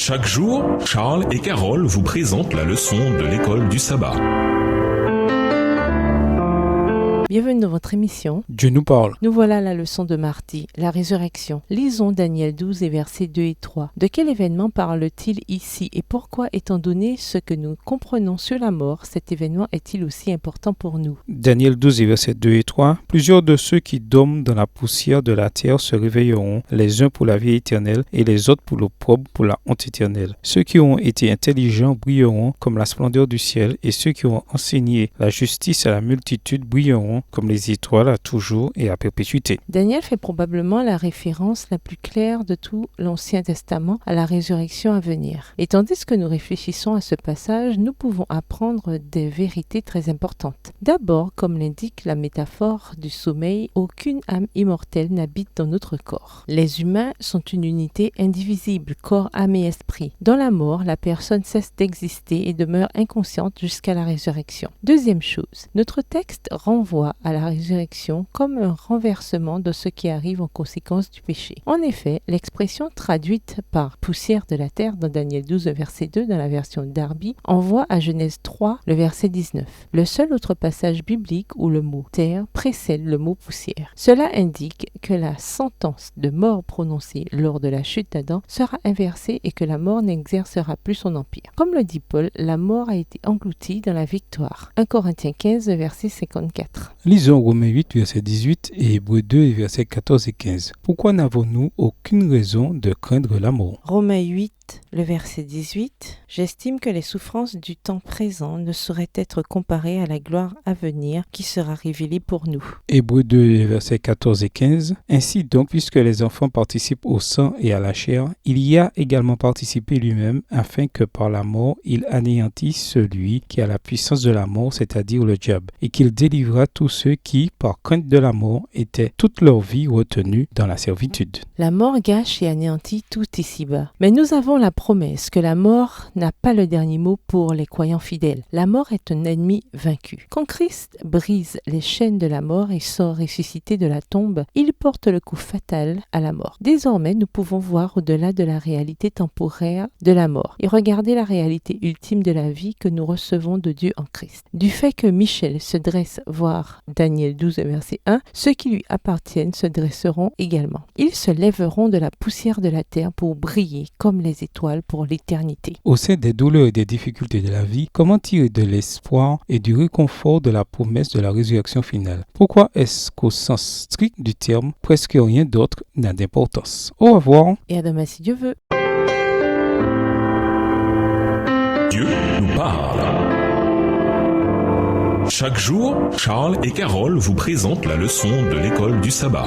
Chaque jour, Charles et Carole vous présentent la leçon de l'école du sabbat. Bienvenue dans votre émission. Dieu nous parle. Nous voilà à la leçon de mardi, la résurrection. Lisons Daniel 12 et versets 2 et 3. De quel événement parle-t-il ici et pourquoi, étant donné ce que nous comprenons sur la mort, cet événement est-il aussi important pour nous? Daniel 12 et versets 2 et 3. Plusieurs de ceux qui dorment dans la poussière de la terre se réveilleront, les uns pour la vie éternelle et les autres pour l'opprobre, pour la honte éternelle. Ceux qui ont été intelligents brilleront comme la splendeur du ciel et ceux qui ont enseigné la justice à la multitude brilleront comme les étoiles à toujours et à perpétuité. Daniel fait probablement la référence la plus claire de tout l'Ancien Testament à la résurrection à venir. Et tandis que nous réfléchissons à ce passage, nous pouvons apprendre des vérités très importantes. D'abord, comme l'indique la métaphore du sommeil, aucune âme immortelle n'habite dans notre corps. Les humains sont une unité indivisible, corps, âme et esprit. Dans la mort, la personne cesse d'exister et demeure inconsciente jusqu'à la résurrection. Deuxième chose, notre texte renvoie à la résurrection comme un renversement de ce qui arrive en conséquence du péché. En effet, l'expression traduite par poussière de la terre dans Daniel 12, verset 2 dans la version Darby envoie à Genèse 3, le verset 19. Le seul autre passage biblique où le mot terre précède le mot poussière. Cela indique que la sentence de mort prononcée lors de la chute d'Adam sera inversée et que la mort n'exercera plus son empire. Comme le dit Paul, la mort a été engloutie dans la victoire. 1 Corinthiens 15, verset 54. Lisons Romains 8, verset 18 et Hébreux 2, versets 14 et 15. Pourquoi n'avons-nous aucune raison de craindre la mort? Romains 8, le verset 18. J'estime que les souffrances du temps présent ne sauraient être comparées à la gloire à venir qui sera révélée pour nous. Hébreux 2, versets 14 et 15. Ainsi donc, puisque les enfants participent au sang et à la chair, il y a également participé lui-même, afin que par la mort, il anéantisse celui qui a la puissance de la mort, c'est-à-dire le diable, et qu'il délivra tous ceux qui, par crainte de la mort, étaient toute leur vie retenus dans la servitude. La mort gâche et anéantit tout ici-bas. Mais nous avons la promesse que la mort n'a pas le dernier mot pour les croyants fidèles. La mort est un ennemi vaincu. Quand Christ brise les chaînes de la mort et sort ressuscité de la tombe, il porte le coup fatal à la mort. Désormais, nous pouvons voir au-delà de la réalité temporaire de la mort et regarder la réalité ultime de la vie que nous recevons de Dieu en Christ. Du fait que Michel se dresse voir Daniel 12, verset 1, ceux qui lui appartiennent se dresseront également. Ils se lèveront de la poussière de la terre pour briller comme les étoiles pour l'éternité. Au sein des douleurs et des difficultés de la vie, comment tirer de l'espoir et du réconfort de la promesse de la résurrection finale? Pourquoi est-ce qu'au sens strict du terme, presque rien d'autre n'a d'importance? Au revoir. Et à demain si Dieu veut. Dieu nous parle. Chaque jour, Charles et Carole vous présentent la leçon de l'école du sabbat.